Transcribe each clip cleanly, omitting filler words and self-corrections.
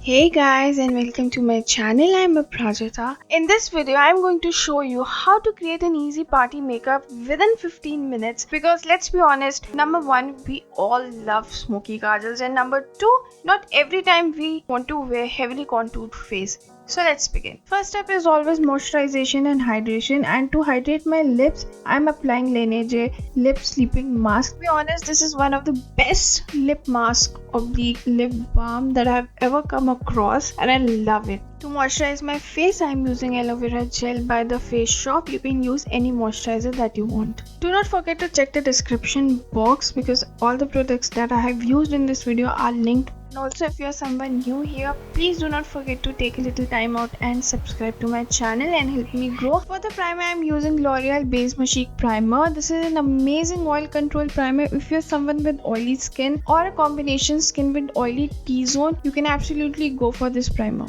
Hey guys, and welcome to my channel. I'm Prajita. In this video I'm going to show you how to create an easy party makeup within 15 minutes, because let's be honest, number one, we all love smoky kajals, and number two, not every time we want to wear heavily contoured face. So let's begin. First step is always moisturization and hydration, and to hydrate my lips I'm applying Laneige lip sleeping mask. To be honest, this is one of the best lip mask oblique lip balm that I've ever come across, and I love it. To moisturize my face, I'm using aloe vera gel by the Face Shop. You can use any moisturizer that you want. Do not forget to check the description box, because all the products that I have used in this video are linked. And also, if you are someone new here, please do not forget to take a little time out and subscribe to my channel and help me grow. For the primer, I am using L'Oreal Base Magique Primer. This is an amazing oil control primer. If you're someone with oily skin or a combination skin with oily T-zone, you can absolutely go for this primer.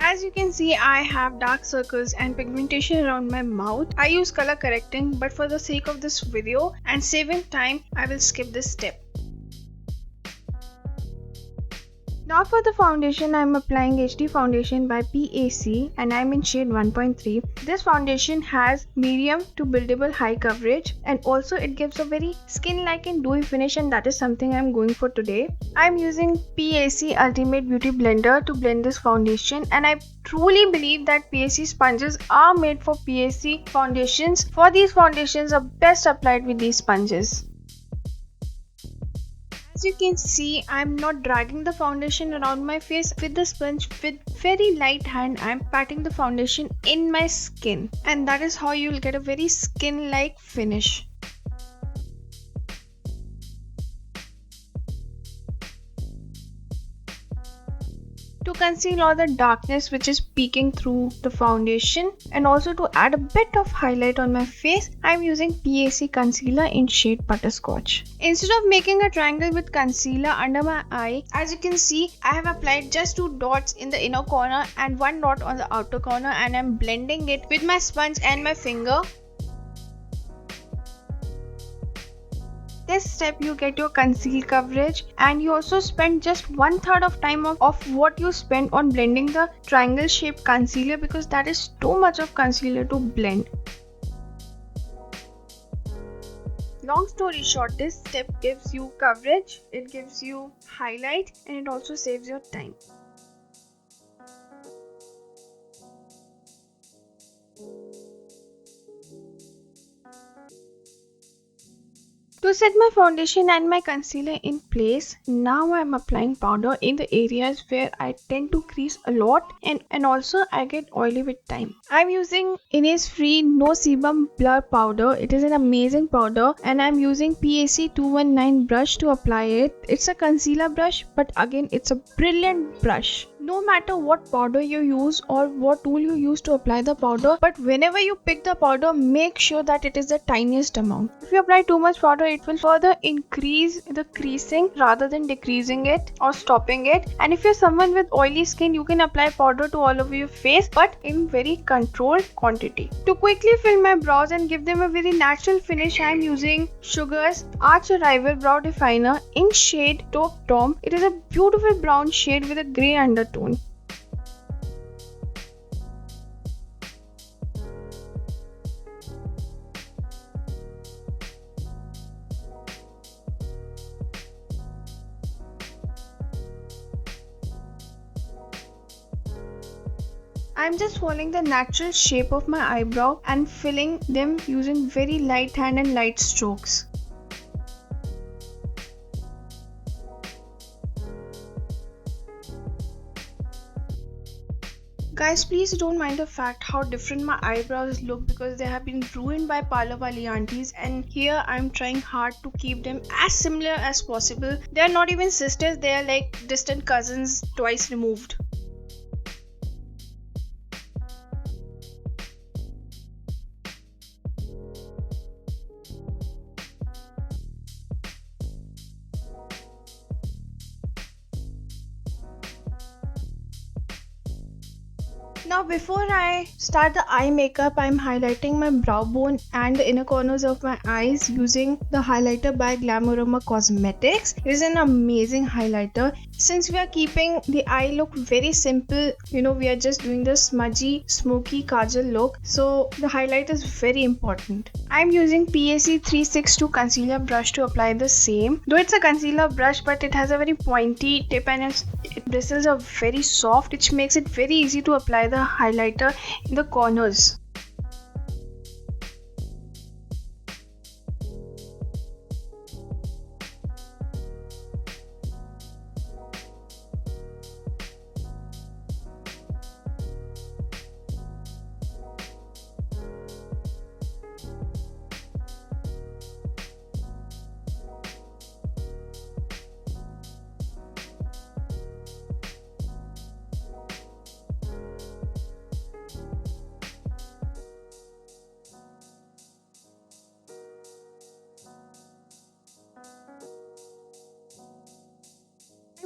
As you can see, I have dark circles and pigmentation around my mouth. I use color correcting, but for the sake of this video and saving time, I will skip this step. Now for the foundation, I am applying HD foundation by PAC and I am in shade 1.3. This foundation has medium to buildable high coverage, and also it gives a very skin-like and dewy finish, and that is something I am going for today. I am using PAC Ultimate Beauty Blender to blend this foundation, and I truly believe that PAC sponges are made for PAC foundations. For these foundations are best applied with these sponges. As you can see, I'm not dragging the foundation around my face with the sponge. With very light hand, I'm patting the foundation in my skin, and that is how you'll get a very skin-like finish. To conceal all the darkness which is peeking through the foundation, and also to add a bit of highlight on my face, I am using PAC concealer in shade Butterscotch. Instead of making a triangle with concealer under my eye, as you can see, I have applied just 2 dots in the inner corner and 1 dot on the outer corner, and I am blending it with my sponge and my finger. This step you get your conceal coverage, and you also spend just 1/3 of time of what you spend on blending the triangle shaped concealer, because that is too much of concealer to blend. Long story short, this step gives you coverage, it gives you highlight, and it also saves your time. To set my foundation and my concealer in place, now I am applying powder in the areas where I tend to crease a lot, and also I get oily with time. I am using Innisfree No Sebum Blur Powder. It is an amazing powder, and I am using PAC 219 brush to apply it. It's a concealer brush, but again it's a brilliant brush. No matter what powder you use or what tool you use to apply the powder, but whenever you pick the powder, make sure that it is the tiniest amount. If you apply too much powder, it will further increase the creasing rather than decreasing it or stopping it. And if you're someone with oily skin, you can apply powder to all over your face, but in very controlled quantity. To quickly fill my brows and give them a very natural finish, I am using Sugar's Arch Arrival Brow Definer in shade Taupe Tom. It is a beautiful brown shade with a grey undertone. I'm just following the natural shape of my eyebrow and filling them using very light hand and light strokes. Guys, please don't mind the fact how different my eyebrows look because they have been ruined by parlor wali aunties, and here I'm trying hard to keep them as similar as possible. They are not even sisters, they are like distant cousins twice removed. Now before I start the eye makeup, I'm highlighting my brow bone and the inner corners of my eyes using the highlighter by Glamorama Cosmetics. It is an amazing highlighter. Since we are keeping the eye look very simple, we are just doing the smudgy Smokey Kajal look. So the highlight is very important. I'm using PAC 362 concealer brush to apply the same. Though it's a concealer brush, but it has a very pointy tip and its bristles are very soft, which makes it very easy to apply the highlighter in the corners.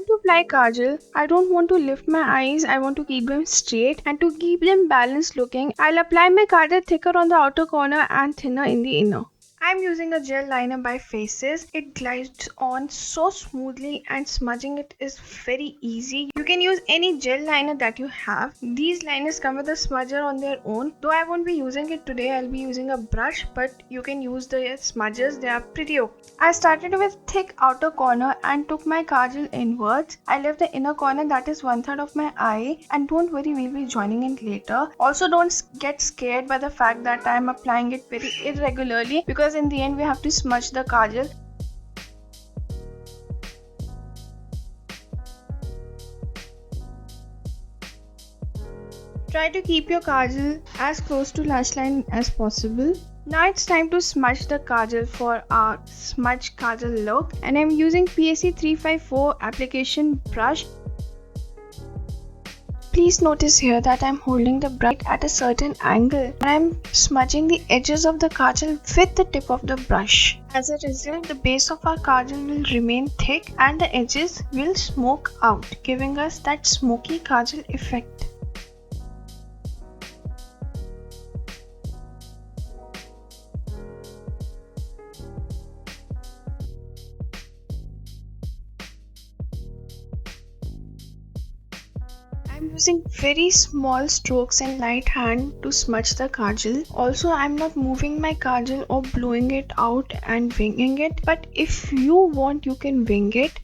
To apply kajal, I don't want to lift my eyes, I want to keep them straight, and to keep them balanced looking, I'll apply my kajal thicker on the outer corner and thinner in the inner. I'm using a gel liner by Faces. It glides on so smoothly and smudging it is very easy. You can use any gel liner that you have. These liners come with a smudger on their own. Though I won't be using it today, I'll be using a brush, but you can use the smudgers. They are pretty okay. I started with thick outer corner and took my kajal inwards. I left the inner corner, that is 1/3 of my eye, and don't worry, we'll be joining it later. Also, don't get scared by the fact that I'm applying it very irregularly because in the end we have to smudge the kajal. Try to keep your kajal as close to lash line as possible. Now it's time to smudge the kajal for our smudge kajal look, and I'm using PAC 354 application brush. Please notice here that I'm holding the brush at a certain angle and I'm smudging the edges of the kajal with the tip of the brush. As a result, the base of our kajal will remain thick and the edges will smoke out, giving us that smoky kajal effect. I'm using very small strokes and light hand to smudge the kajal. Also, I'm not moving my kajal or blowing it out and winging it, but if you want, you can wing it.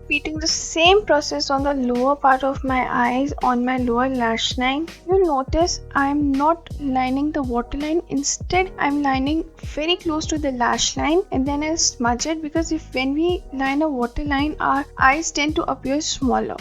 Repeating the same process on the lower part of my eyes on my lower lash line. You'll notice I'm not lining the waterline, instead I'm lining very close to the lash line and then I'll smudge it, because if when we line a waterline, our eyes tend to appear smaller.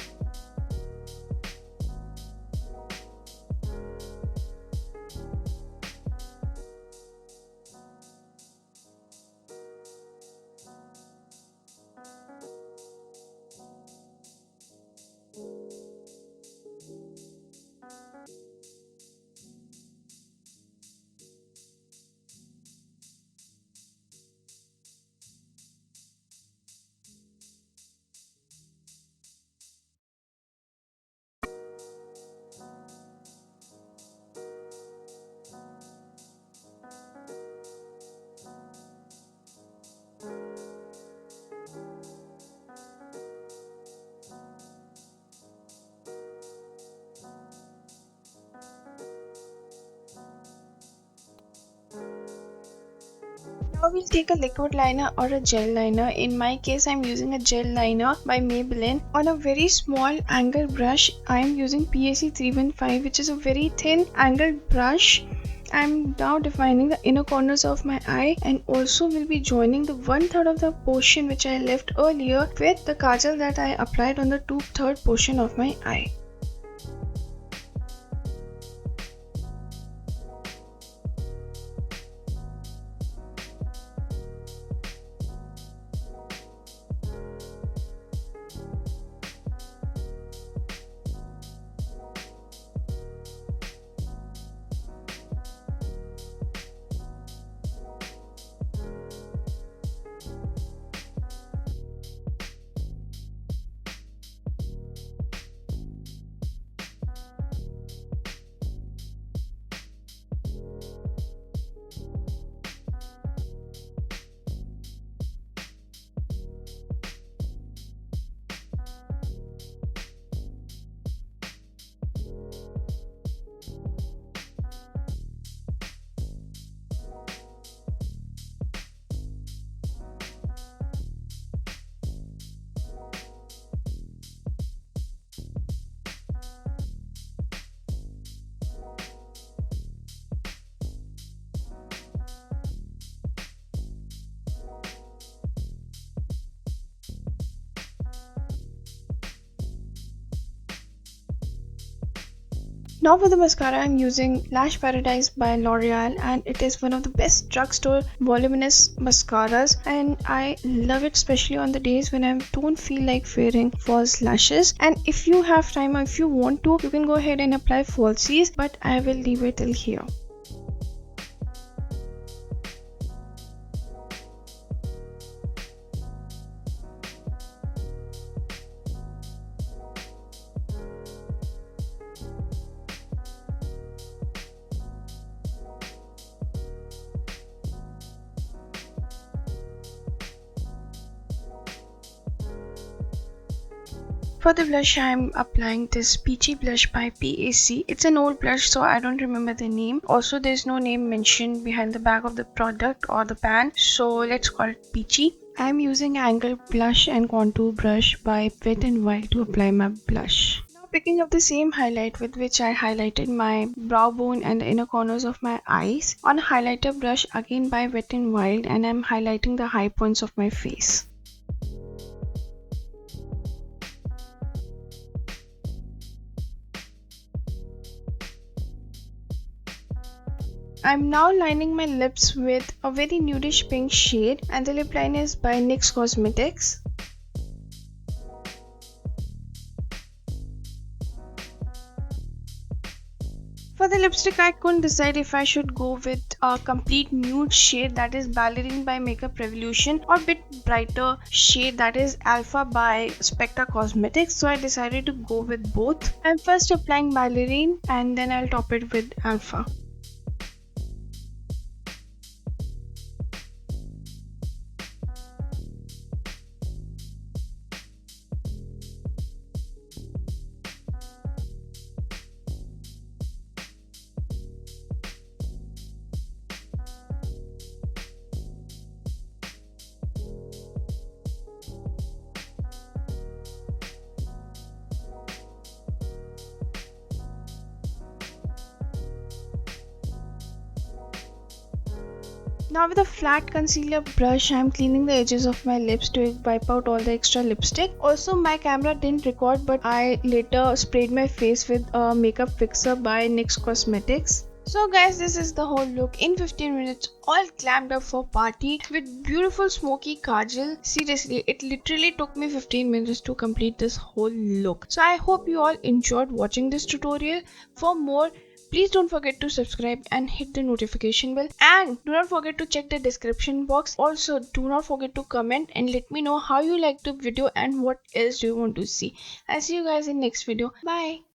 Now we'll take a liquid liner or a gel liner. In my case, I'm using a gel liner by Maybelline. On a very small angled brush, I'm using PAC 315, which is a very thin angled brush. I'm now defining the inner corners of my eye, and also will be joining the 1/3 of the portion which I left earlier with the kajal that I applied on the 2/3 portion of my eye. Now for the mascara, I'm using Lash Paradise by L'Oreal, and it is one of the best drugstore voluminous mascaras, and I love it especially on the days when I don't feel like wearing false lashes. And if you have time or if you want to, you can go ahead and apply falsies, but I will leave it till here. For the blush, I'm applying this Peachy blush by PAC. It's an old blush, so I don't remember the name. Also, there's no name mentioned behind the back of the product or the pan, so let's call it Peachy. I'm using angled blush and contour brush by Wet n Wild to apply my blush. Now picking up the same highlight with which I highlighted my brow bone and the inner corners of my eyes on a highlighter brush again by Wet n Wild, and I'm highlighting the high points of my face. I'm now lining my lips with a very nudish pink shade, and the lip liner is by NYX Cosmetics. For the lipstick, I couldn't decide if I should go with a complete nude shade, that is Ballerine by Makeup Revolution, or a bit brighter shade, that is Alpha by Spectra Cosmetics. So I decided to go with both. I'm first applying Ballerine and then I'll top it with Alpha. Now with a flat concealer brush, I am cleaning the edges of my lips to wipe out all the extra lipstick. Also, my camera didn't record, but I later sprayed my face with a makeup fixer by NYX Cosmetics. So guys, this is the whole look in 15 minutes, all glammed up for party with beautiful smoky kajal. Seriously, it literally took me 15 minutes to complete this whole look. So I hope you all enjoyed watching this tutorial. For more, please don't forget to subscribe and hit the notification bell, and do not forget to check the description box. Also, do not forget to comment and let me know how you liked the video and what else do you want to see. I'll see you guys in next video. Bye.